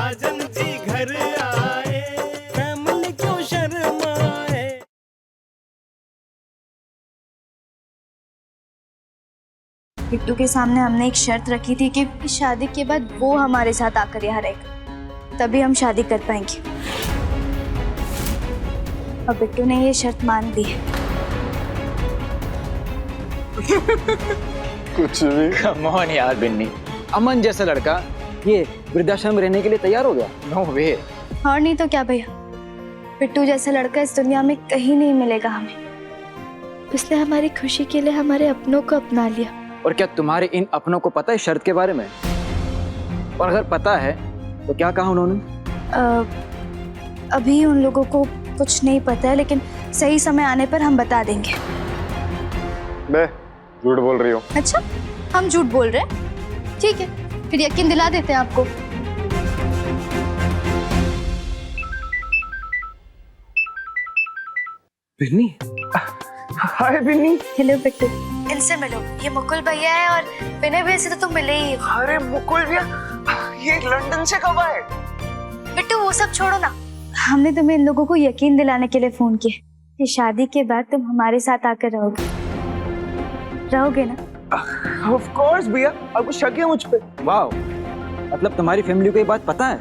साजन जी घर आए, फैमिली क्यों शर्माए। बिट्टू के सामने हमने एक शर्त रखी थी कि शादी के बाद वो हमारे साथ आकर यहाँ रहेगा, तभी हम शादी कर पाएंगे। और बिट्टू ने ये शर्त मान ली है। कुछ भी। कम ऑन यार बिन्नी, अमन जैसा लड़का ये वृद्धाश्रम में रहने के लिए तैयार हो गया? नो वे। और नहीं तो क्या भैया, बिट्टू जैसा लड़का इस दुनिया में कहीं नहीं मिलेगा हमें। इसलिए हमारी खुशी के लिए हमारे अपनों को अपना लिया। और क्या तुम्हारे इन अपनों को पता है शर्त के बारे में? और अगर पता है तो क्या कहा उन्होंने? अभी उन लोगों को कुछ नहीं पता है, लेकिन सही समय आने पर हम बता देंगे। बे, झूठ बोल रही हो। अच्छा, हम झूठ बोल रहे हैं? ठीक है, फिर यकीन दिला देते हैं आपको। बिन्नी, हाय बिन्नी। हेलो बिट्टू, इनसे मिलो। ये मुकुल भैया है और विनय भैया से तो तुम मिले ही हो। अरे मुकुल भैया, ये लंदन से कब आए? बिट्टू वो सब छोड़ो ना, हमने तुम्हें इन लोगों को यकीन दिलाने के लिए फोन किया कि शादी के बाद तुम हमारे साथ आकर रहोगे ना? ऑफ कोर्स भैया, आपको शक है मुझ पे? वाह, मतलब तुम्हारी फैमिली को ये बात पता है,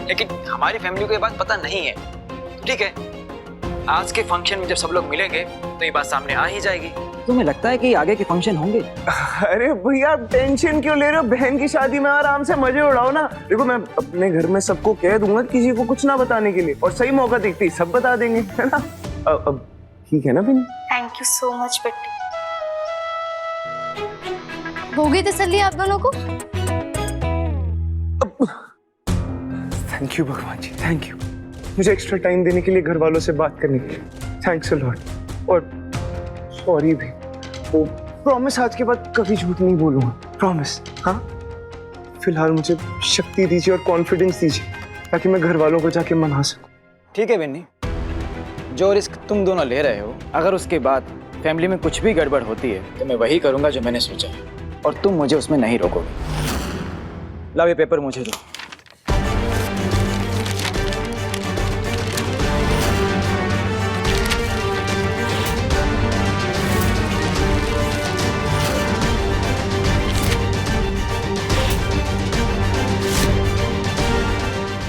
लेकिन हमारी फैमिली को ये बात पता नहीं है। ठीक है, आज के फंक्शन में जब सब लोग मिलेंगे तो ये बात सामने आ ही जाएगी। तुम्हें लगता है कि आगे के फंक्शन होंगे? अरे भैया, टेंशन क्यों ले रहे हो? बहन की शादी में आराम से मजे उड़ाओ ना। देखो, मैं अपने घर में सबको कह दूंगा किसी को कुछ ना बताने के लिए, और सही मौका देखते ही सब बता देंगे, है ना? अब ठीक है ना Binni? Thank you so much Bittu. हो गई तसल्ली आप दोनों को? थैंक यू भगवान जी, थैंक यू मुझे एक्स्ट्रा टाइम देने के लिए, घर वालों से बात करने के लिए। Thanks a lot. और सॉरी भी, वो प्रॉमिस आज के बाद कभी झूठ नहीं बोलूंगा, प्रॉमिस। हाँ, फिलहाल मुझे शक्ति दीजिए और कॉन्फिडेंस दीजिए ताकि मैं घर वालों को जाके मना सकूं। ठीक है बिन्नी, जो रिस्क तुम दोनों ले रहे हो, अगर उसके बाद फैमिली में कुछ भी गड़बड़ होती है तो मैं वही करूंगा जो मैंने सोचा है, और तुम मुझे उसमें नहीं रोकोगे। लाओ ये पेपर मुझे दो।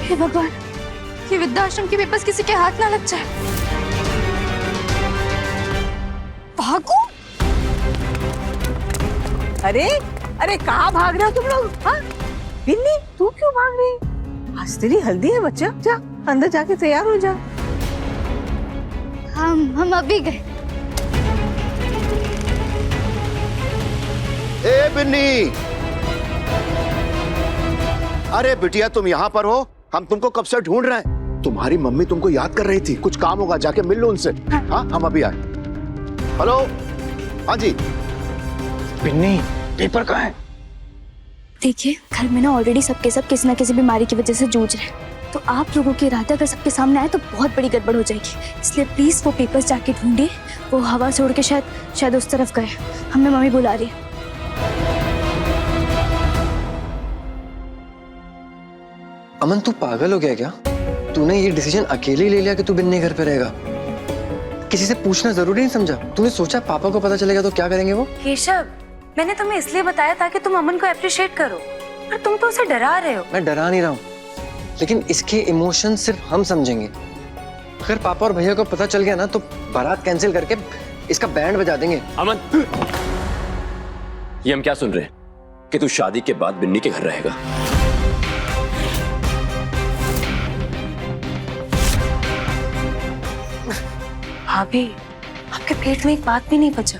हे भगवान, ये वृद्धाश्रम के पेपर्स किसी के हाथ ना लग जाए। भागो! अरे अरे, कहाँ भाग रहे हो तुम लोग? हाँ बिन्नी, तू क्यों भाग रही? आज तेरी हल्दी है बच्चा, जा अंदर जाके तैयार हो जा। हम अभी गए। ए बिन्नी, अरे बिटिया, तुम यहाँ पर हो? हम तुमको कब से ढूंढ रहे हैं। तुम्हारी मम्मी तुमको याद कर रही थी, कुछ काम होगा, जाके मिल लो उनसे। हाँ, हम अभी आए। हेलो, हाँ जी। बिन्नी, पेपर कहाँ है? देखिए, घर में ना ऑलरेडी सबके सब किसी न किसी बीमारी की वजह से जूझ रहे हैं, तो आप लोगों के इरादे अगर सबके सामने आए तो बहुत बड़ी गड़बड़ हो जाएगी। इसलिए प्लीज वो पेपर्स जाके ढूंढिए। वो हवा से उड़ के शायद उस तरफ गए। हमें मम्मी बुला रही है। अमन, तू पागल हो गया क्या? तूने ये डिसीजन अकेले ले लिया कि तू बिन्नी घर पे रहेगा? किसी से पूछना जरूरी नहीं समझा? तूने सोचा पापा को पता चलेगा तो क्या करेंगे वो? केशव, मैंने तुम्हें इसलिए बताया ताकि तुम अमन को अप्रिशिएट करो, पर तुम तो उसे डरा रहे हो। मैं डरा नहीं रहा हूँ, लेकिन इसके इमोशन सिर्फ हम समझेंगे। अगर पापा और भैया को पता चल गया ना तो बारात कैंसिल करके इसका बैंड बजा देंगे। अमन, ये हम क्या सुन रहे हैं कि तू शादी के बाद बिन्नी के घर रहेगा? भाभी, आपके पेट में एक बात भी नहीं बचा।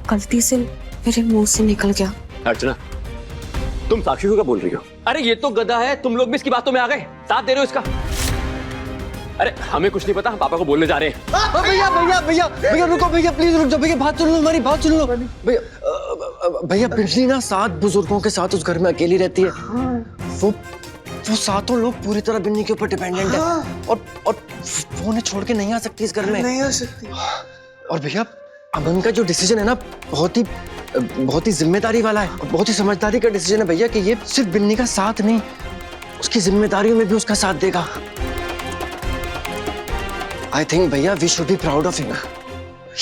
गलती से मेरे मुंह से निकल गया। अर्चना, तुम साक्षी को क्या बोल रही हो? अरे ये तो गधा है, तुम लोग भी इसकी बातों में आ गए, साथ दे रहे हो इसका। अरे हमें कुछ नहीं पता, हम पापा को बोलने जा रहे हैं। भैया भैया भैया भैया रुको, भैया बात सुन लो, भैया बात सुन लो, हमारी बात सुन लो। भैया भैया, बिजली ना 7 बुजुर्गों के साथ उस घर में अकेली रहती है। वो सातों लोग पूरी तरह बिन्नी के ऊपर डिपेंडेंट है, और वो उन्हें छोड़ के नहीं आ सकती इस घर में। नहीं आ सकती। और भैया, अमन का जो डिसीजन है ना, बहुत ही बहुत ही जिम्मेदारी वाला है, बहुत ही समझदारी का डिसीजन है भैया कि ये सिर्फ बिन्नी का साथ नहीं, उसकी जिम्मेदारियों में भी उसका साथ देगा। आई थिंक भैया we should be proud of him.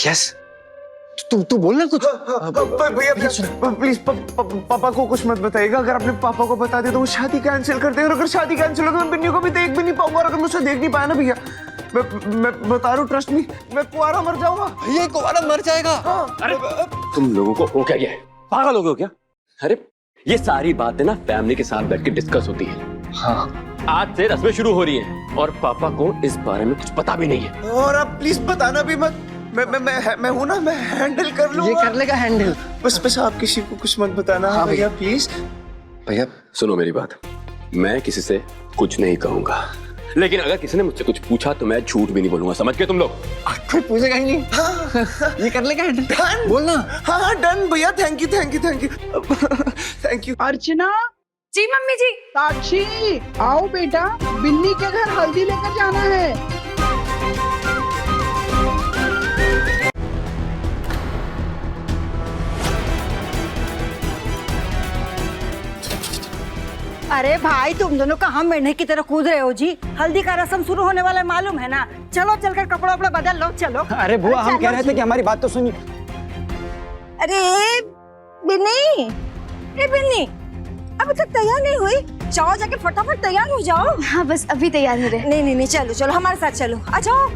Yes, तू बोलना कुछ। भैया प्लीज पापा को कुछ मत बताइएगा। अगर आपने पापा को बता दिया तो वो शादी कैंसिल कर देंगे, और अगर शादी कैंसिल हो तो मैं बिन्नी को भी देख भी नहीं पाऊंगा, और अगर मुझसे देख नहीं पाया ना भैया, मैं बता रहा हूँ, ट्रस्ट मी, मैं कुंवारा मर जाऊंगा। ये कुंवारा मर जाएगा। अरे तुम लोगों को हो क्या गया है? पागल हो गए हो क्या? अरे ये सारी बातें ना फैमिली के साथ बैठ के डिस्कस होती है। हाँ, आज से रस्में शुरू हो रही हैं और पापा को इस बारे में कुछ पता भी नहीं है। और आप प्लीज बताना भी मत। मैं हूं ना, मैं हैंडल कर लूंगा। ये कर लेगा हैंडल। बस आप किसी को कुछ मत बताना। हाँ भैया प्लीज। भैया सुनो मेरी बात, मैं किसी से कुछ नहीं कहूंगा, लेकिन अगर किसी ने मुझसे कुछ पूछा तो मैं झूठ भी नहीं बोलूंगा, समझ गए तुम लोग? कोई पूछेगा ही नहीं। हाँ, ये कर लेगा हैंडल। डन बोलना। हाँ डन भैया, थैंक यू। अर्चना। जी मम्मी जी। साक्षी, आओ बेटा, बिन्नी के घर हल्दी लेकर जाना है। अरे भाई, तुम दोनों कहाँ मेढ़े की तरह कूद रहे हो जी? हल्दी का रस्म शुरू होने वाला मालूम है ना? चलो चलकर कपड़ा वपड़ा बदल लो, चलो। अरे बुआ, हम कह रहे थे कि हमारी बात तो सुनिए। अरे बिन्नी, बिन्नी, अभी तक तैयार नहीं हुई? जाओ, जाके फटाफट तैयार हो जाओ। हाँ बस अभी तैयार हो रहे। नहीं, चलो चलो, हमारे साथ चलो, आ जाओ।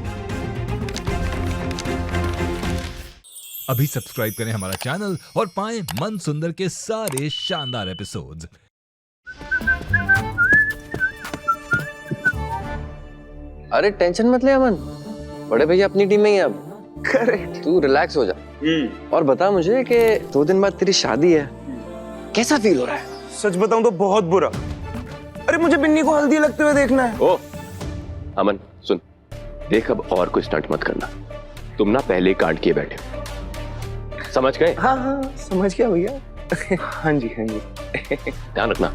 अभी सब्सक्राइब करें हमारा चैनल और पाएं मन सुंदर के सारे शानदार एपिसोड्स। अरे टेंशन मत ले अमन, बड़े भैया अपनी टीम में ही है अब। करेक्ट। तू रिलैक्स हो जा और बता मुझे कि 2 दिन बाद तेरी शादी है, कैसा फील हो रहा है? सच बताऊं तो बहुत बुरा। अरे मुझे बिन्नी को हल्दी लगते हुए देखना है। ओ अमन सुन, देख अब और कोई स्टंट मत करना, तुम ना पहले ही कांड किए बैठे, समझ गए? हाँ समझ गया भैया। हाँ जी। ध्यान रखना।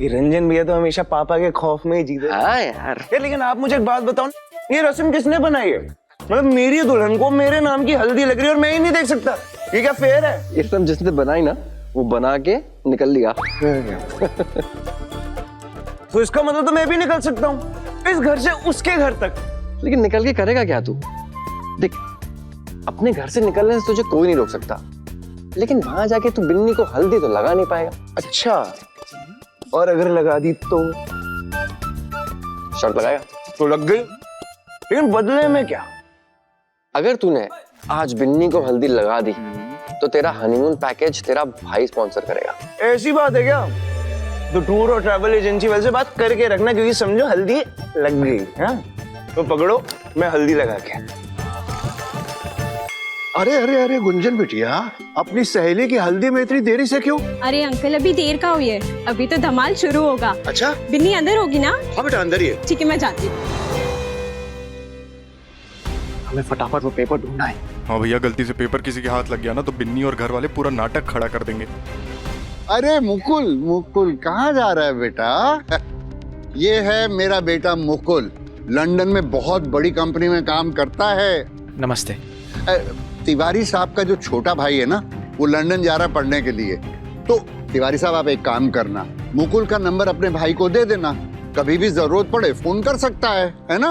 ये रंजन भैया तो हमेशा पापा के खौफ में ही जीते। हाँ यार। लेकिन आप मुझे एक बात बताओ, ये रस्म किसने बनाई है? मतलब मेरी दुल्हन को मेरे नाम की हल्दी लग रही है और मैं ही नहीं देख सकता, ये क्या फेयर है? ये सब जिसने बनाई ना, वो बना के निकल लिया। तो इसका मतलब तो मैं भी निकल सकता हूँ इस घर से उसके घर तक। लेकिन निकल के करेगा क्या तू? देख, अपने घर से निकलने से तुझे कोई नहीं रोक सकता, लेकिन वहां जाके तू बिन्नी को हल्दी तो लगा नहीं पाएगा। अच्छा, और अगर लगा दी तो? शर्त लगाएगा तो लग गई, लेकिन बदले में क्या? अगर तूने आज बिन्नी को हल्दी लगा दी तो तेरा हनीमून पैकेज तेरा भाई स्पॉन्सर करेगा। ऐसी बात है क्या? तो टूर और ट्रैवल एजेंसी वाले से बात करके रखना, क्योंकि समझो हल्दी लग गई। हाँ तो पकड़ो, मैं हल्दी लगा के। अरे गुंजन बिटिया, अपनी सहेली की हल्दी में इतनी देरी से क्यों? अरे अंकल, अभी देर का हुई है, अभी तो धमाल शुरू होगा। अच्छा, बिन्नी अंदर होगी ना? हाँ बेटा अंदर ही है। ठीक है, मैं जाती हूँ। हमें फटाफट वो पेपर ढूंढना है। हाँ भैया, गलती से पेपर किसी के हाथ लग गया ना तो बिन्नी और घर वाले पूरा नाटक खड़ा कर देंगे। अरे मुकुल कहाँ जा रहा है बेटा? ये है मेरा बेटा मुकुल, लंदन में बहुत बड़ी कंपनी में काम करता है। नमस्ते। तिवारी साहब का जो छोटा भाई है ना, वो लंदन जा रहा है पढ़ने के लिए। तो तिवारी साहब, आप एक काम करना, मुकुल का नंबर अपने भाई को दे देना, कभी भी जरूरत पड़े फोन कर सकता है ना?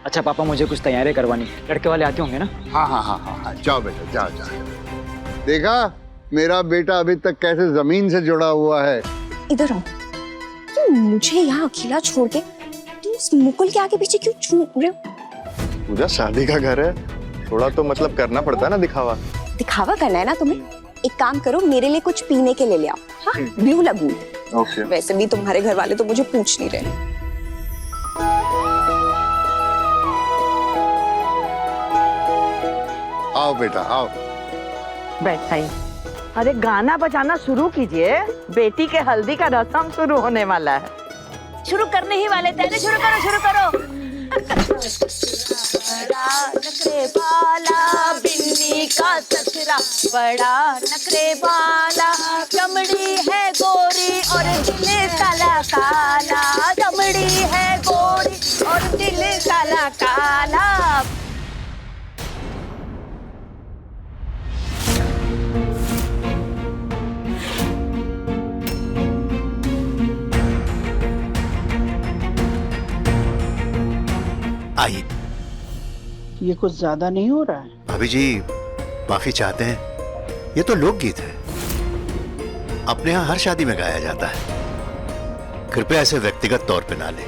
अच्छा पापा, मुझे कुछ तैयारी करवानी, लड़के वाले आते होंगे ना? हाँ, जाओ बेटा, जाओ। देखा मेरा बेटा अभी तक कैसे जमीन से जुड़ा हुआ है। इधर आओ। तुम मुझे यहाँ अकेला छोड़ के तुम उस मुकुल के आगे पीछे क्यों छू रहे हो? पूजा, शादी का घर है, थोड़ा तो मतलब करना पड़ता है ना दिखावा। दिखावा करना है ना तुम्हें? एक काम करो, मेरे लिए कुछ पीने के लिए ले आओ। हाँ, ब्लू लगून। ओके। वैसे भी तुम्हारे घर वाले तो मुझे पूछ नहीं रहे। आओ बेटा आओ। बैठाई। अरे गाना बजाना शुरू कीजिए, बेटी के हल्दी का रस्म शुरू होने वाला है। शुरू करने ही वाले थे। शुरू करो। बड़ा नखरे वाला बिन्नी का ससुरा, बड़ा नखरे वाला, चमड़ी है गोरी और दिल काला काला, चमड़ी है गोरी और दिल काला काला। आइए। ये कुछ ज्यादा नहीं हो रहा है? भाभी जी माफी चाहते हैं, ये तो लोकगीत है, अपने यहाँ हर शादी में गाया जाता है, कृपया इसे व्यक्तिगत तौर पे ना लें।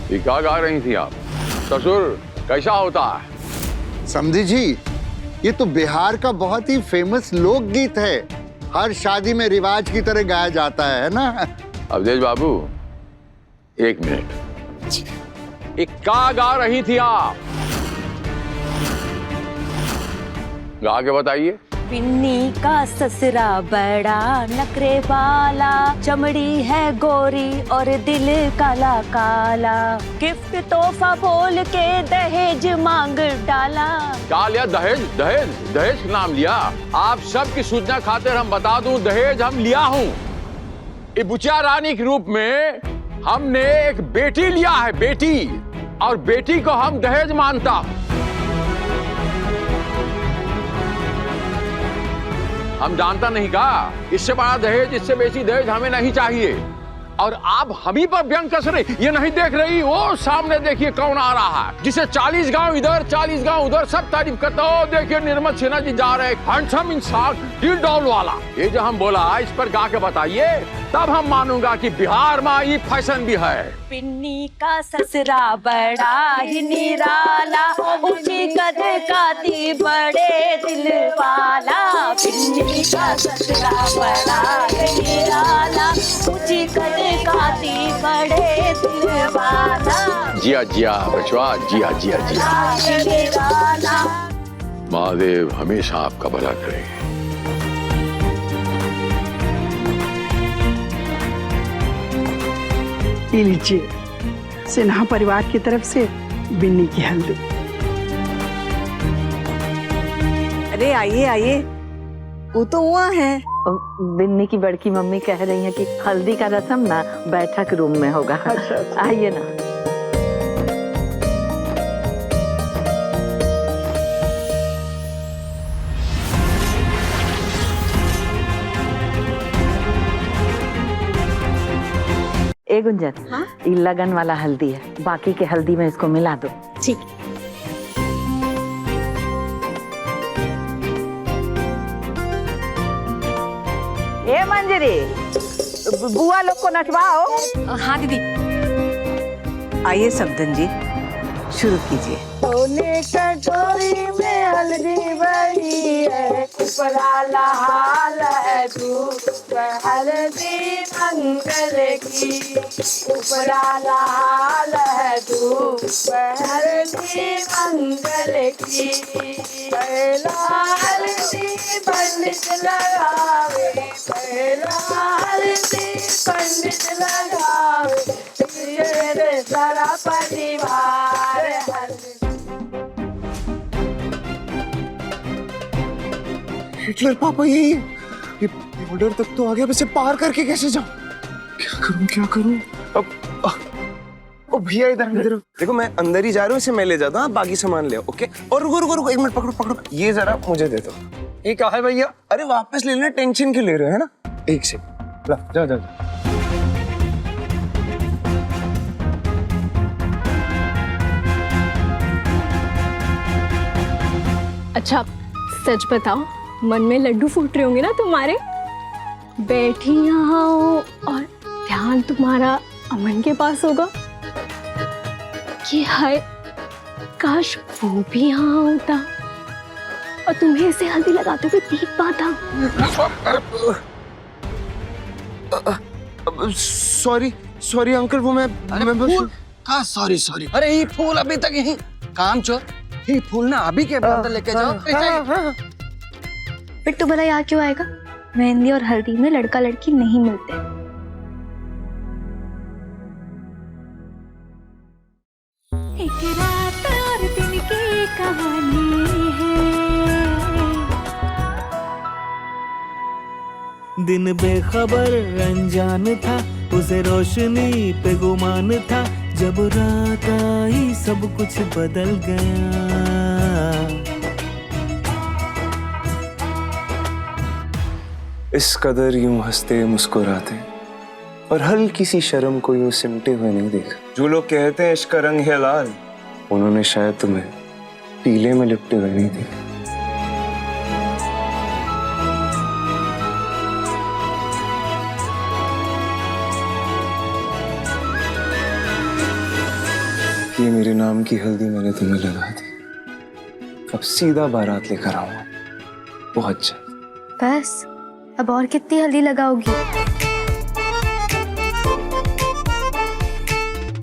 ये क्या गा रही थी आप? ससुर कैसा होता है? समझी जी, ये तो बिहार का बहुत ही फेमस लोकगीत है, हर शादी में रिवाज की तरह गाया जाता है ना। अवधेश बाबू, एक मिनट, ये क्या गा रही थी आप? गा के बताइए। बिन्नी का ससुरा बड़ा नखरे वाला, चमड़ी है गोरी और दिल काला काला, गिफ्ट तोहफा बोल के दहेज मांग डाला। क्या लिया? दहेज? दहेज? दहेज नाम लिया? आप सबकी सूचना खातिर हम बता दूं, दहेज हम लिया हूं। ये बुचिया रानी के रूप में हमने एक बेटी लिया है, बेटी, और बेटी को हम दहेज मानता हूं। हम जानता नहीं का, इससे बड़ा दहेज, इससे बेसी दहेज हमें नहीं चाहिए। और आप हम ही पर व्यंग कस रही, ये नहीं देख रही वो सामने देखिए कौन आ रहा है, जिसे 40 गांव इधर 40 गांव उधर सब तारीफ करता हो। देखिए निर्मल सिन्हा जी जा रहे, हैंडसम इंसान, दिल डॉल वाला। ये जो हम बोला इस पर गा के बताइए, तब हम मानूंगा कि बिहार में ये फैशन भी है। बिन्नी का ससुरा बड़ा ही निराला, ऊंची कद काती बड़े दिल वाला। बिन्नी का ससुरा बड़ा ही निराला, ऊंची कद काती बड़े दिल वाला। जिया जिया बचवा, जिया जिया जिया। महादेव हमेशा आपका भला करे। ये लीजिए सिन्हा परिवार की तरफ से बिन्नी की हल्दी। अरे आइए आइए, वो तो वहाँ है। बिन्नी की बड़की मम्मी कह रही है कि हल्दी का रस्म ना बैठक रूम में होगा। आइए ना। ए गुंजन, ये लगन वाला हल्दी है, बाकी के हल्दी में इसको मिला दो। ठीक। ए मंजरी, बुआ लोग को नचवाओ। हाँ दीदी। आइए सबदन जी, शुरू कीजिए। सोने कटोरी में हल्दी भरी है, उपराला हाल है दूध हल्दी मंगल की, उपराला हाल है दूध हल्दी मंगल की। पहला हल्दी पंडित लगावे, पहला हल्दी पंडित लगावे, तेरे सारा परिवार हिटलर पापा यही है। ये बॉर्डर तक तो आ गया, इसे पार करके कैसे जाऊं? क्या करूं क्या करूं? अब भैया इधर इधर देखो, मैं अंदर ही जा रहा हूँ, इसे मैं ले जाता हूँ, आप बाकी सामान ले आओ। ओके? और रुको रुको रुको, एक मिनट, पकड़ो पकड़ो, ये जरा मुझे दे दो। ये क्या है भैया? अरे वापस ले लेना, टेंशन क्यों ले रहे हो, है ना? एक सेकंड, ला जाओ जाओ। अच्छा सच बताओ, मन में लड्डू फूट रहे होंगे ना तुम्हारे? बैठी यहाँ हो और ध्यान तुम्हारा अमन के पास होगा कि हाय काश वो भी यहाँ होता और तुम्हें ऐसे हल्दी लगाते हुए देख पाता। सॉरी सॉरी अंकल, वो मैं कहा सॉरी सॉरी? अरे ये फूल अभी तक यहीं काम चोर, ये फूल ना अभी के अंदर लेके जाओ। बिट्टू भला यहाँ क्यों आएगा? मेहंदी और हल्दी में लड़का लड़की नहीं मिलते। एक रात और दिन की कहानी है। दिन बेखबर अनजान था, उसे रोशनी पे गुमान था, जब रात आई सब कुछ बदल गया। इस कदर यूं हंसते मुस्कुराते और हल्की सी शर्म को यूं सिमटे हुए नहीं देखा। जो लोग कहते हैं इश्क का रंग है लाल, उन्होंने शायद तुम्हें पीले में लिपटे हुए नहीं देखा। ये मेरे नाम की हल्दी मैंने तुम्हें लगा दी, अब सीधा बारात लेकर आऊंगा बहुत जल्द। बस अब और कितनी हल्दी लगाओगी?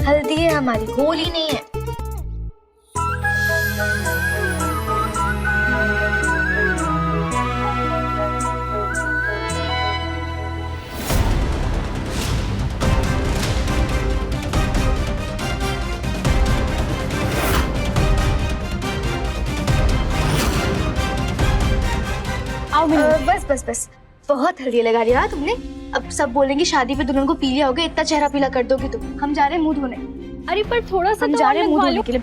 हल्दी है हमारी, होली नहीं है। बस बस बस, बहुत हल्दी लगा दिया तुमने। अब सब बोलेंगे शादी पे दुल्हन को पी लिया होगा, इतना चेहरा पीला कर दोगे तुम। हम जा रहे हैं मुंह धोने। अरे पर थोड़ा सा हम जा रहे हैं मुंह धोने के लिए।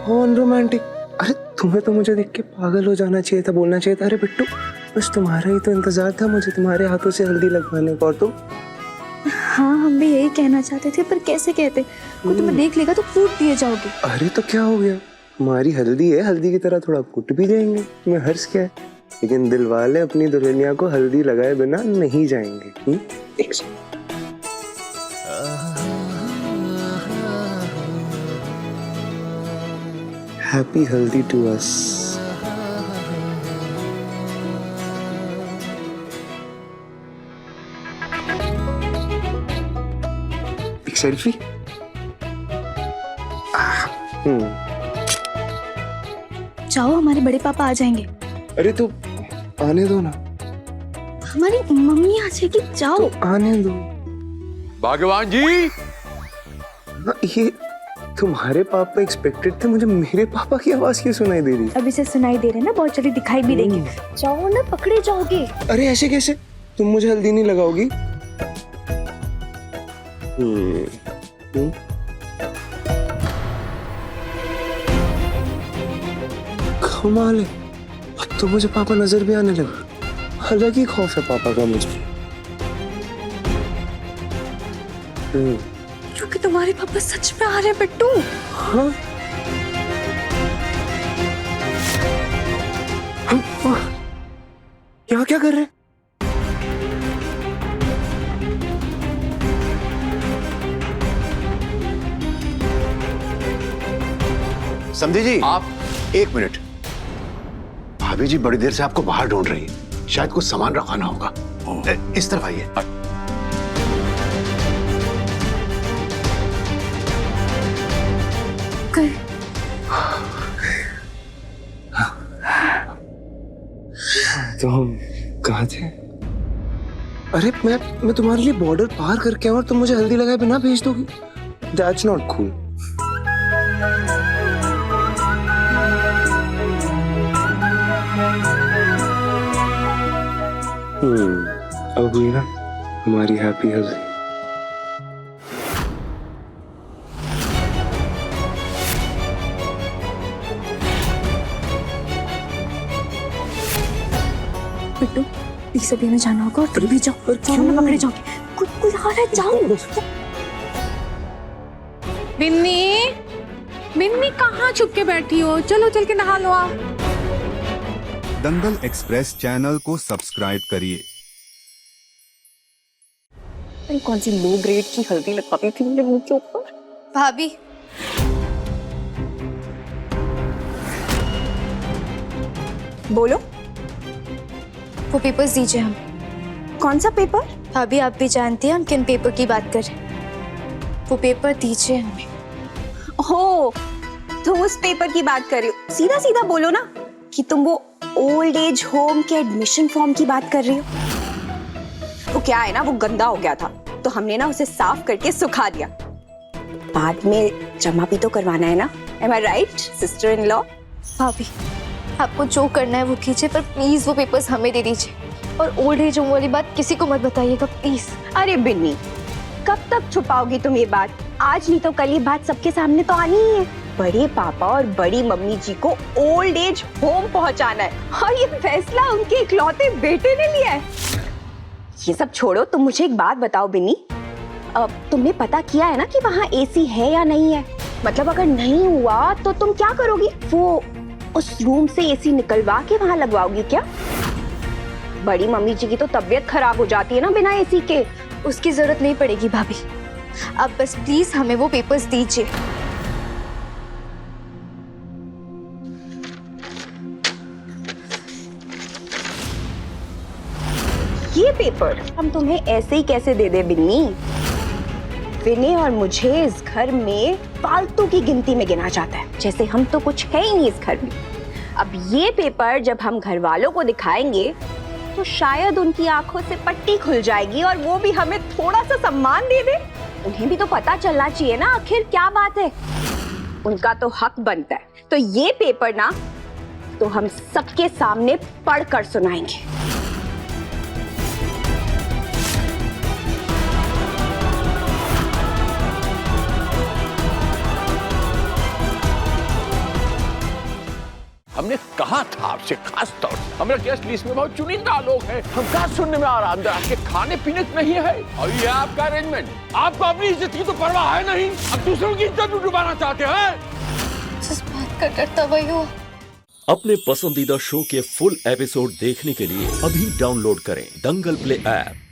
कौन रोमांटिक? अरे तुम्हें तो मुझे देख के पागल हो जाना चाहिए था, बोलना चाहिए था अरे बिट्टू बस तुम्हारा ही तो इंतजार था मुझे तुम्हारे हाथों से हल्दी लगवाने का। और तुम? हाँ हम भी यही कहना चाहते थे, पर कैसे कहते? कोई तुम्हें देख लेगा तो कूट दिए जाओगे। अरे तो क्या हो गया, हमारी हल्दी है, हल्दी की तरह थोड़ा कुट भी जाएंगे, तुम्हें हर्ष क्या है? लेकिन दिल वाले अपनी दुल्हनिया को हल्दी लगाए बिना नहीं जाएंगे। हैप्पी हल्दी टू अस। एक सेल्फी। जाओ, हमारे बड़े पापा आ जाएंगे। अरे तो आने दो ना, हमारी मम्मी आ जाएगी। जाओ तो आने दो। भगवान जी, ये तुम्हारे पापा एक्सपेक्टेड थे, मुझे मेरे पापा की आवाज क्यों सुनाई दे रही? अभी से सुनाई दे रहे ना, बहुत जल्दी दिखाई भी देगी। जाओ ना, पकड़े जाओगे। अरे ऐसे कैसे? तुम मुझे हल्दी नहीं लगाओगी? कमाल है, अब तो मुझे पापा नजर भी आने लगा। अलग ही खौफ है पापा का मुझे। क्योंकि तुम्हारे पापा सच में आ रहे हैं बिट्टू। हाँ? क्या क्या कर रहे हैं? समझी जी, आप एक मिनट। भाभी जी बड़ी देर से आपको बाहर ढूंढ रही है, शायद कुछ सामान रखाना होगा। इस तरफ आइए। तो हम कहाँ थे? अरे मैं तुम्हारे लिए बॉर्डर पार करके और तुम मुझे हल्दी लगाए बिना भेज दोगी? That's not cool. अब हुई ना हमारी हैप्पी हल्दी। बिट्टू प्लीज अभी हमें जाना होगा और तुम भी जाओ। जाओ, पकड़े जाओगे। कोई आ रहा है, जाओ। बिन्नी, बिन्नी कहाँ छुप के बैठी हो? चलो चल के नहा लो आप। दंगल एक्सप्रेस चैनल को सब्सक्राइब करिए। कौन सी लो ग्रेड की हल्दी लगाती थी मेरे मुंह के ऊपर। भाभी, बोलो। वो पेपर्स दीजिए हमें। कौन सा पेपर? भाभी आप भी जानती हैं हम किन पेपर की बात कर रहे हैं। वो पेपर दीजिए हमें। हो, तुम उस पेपर की बात कर रही हो। सीधा सीधा बोलो ना कि तुम वो ओल्ड एज होम के एडमिशन फॉर्म की बात कर रही हो। वो क्या है ना, वो गंदा हो गया था तो हमने ना उसे साफ करके सुखा दिया। बाद में जमा भी तो करवाना है ना। Am I right, sister in law? भाभी, आपको जो करना है वो कीजिए, पर प्लीज वो पेपर्स हमें दे दीजिए। और ओल्ड एज होम वाली बात किसी को मत बताइएगा प्लीज। अरे बिन्नी, कब तक छुपाओगी तुम ये बात? आज नहीं तो कल ये बात सबके सामने तो आनी ही है। बड़े पापा और बड़ी मम्मी जी को ओल्ड एज होम पहुंचाना है और ये फैसला उनके इकलौते बेटे ने लिया है। ये सब छोड़ो, तुम मुझे एक बात बताओ बिन्नी, तुमने पता किया है ना कि वहाँ एसी है या नहीं है? मतलब अगर नहीं हुआ तो तुम क्या करोगी? वो उस रूम से एसी निकलवा के वहाँ लगवाओगी क्या? बड़ी मम्मी जी की तो तबीयत खराब हो जाती है ना बिना एसी के। उसकी जरूरत नहीं पड़ेगी भाभी, आप बस प्लीज हमें वो पेपर्स दीजिए। ये पेपर हम तुम्हें ऐसे ही कैसे दे दे बिन्नी? विनय और मुझे इस घर में फालतू की गिनती में गिना जाता है, जैसे हम तो कुछ है ही नहीं इस घर में। अब ये पेपर जब हम घर वालों को दिखाएंगे तो शायद उनकी आंखों से पट्टी खुल जाएगी और वो भी हमें थोड़ा सा सम्मान दे दे। उन्हें भी तो पता चलना चाहिए ना आखिर क्या बात है। उनका तो हक बनता है। तो ये पेपर ना तो हम सबके सामने पढ़कर सुनाएंगे। हमने कहा था आपसे खास तौर से, हमारे गेस्ट लिस्ट में बहुत चुनिंदा लोग हैं। हम क्या सुनने में आ रहा, अंदर आपके खाने पीने की नहीं है और ये आपका अरेंजमेंट। आपको अपनी इज्जत की तो परवाह है नहीं, अब दूसरों की इज्जत भी डुबाना चाहते हैं। जिस बात का डरता वही हो। अपने पसंदीदा शो के फुल एपिसोड देखने के लिए अभी डाउनलोड करें दंगल प्ले ऐप।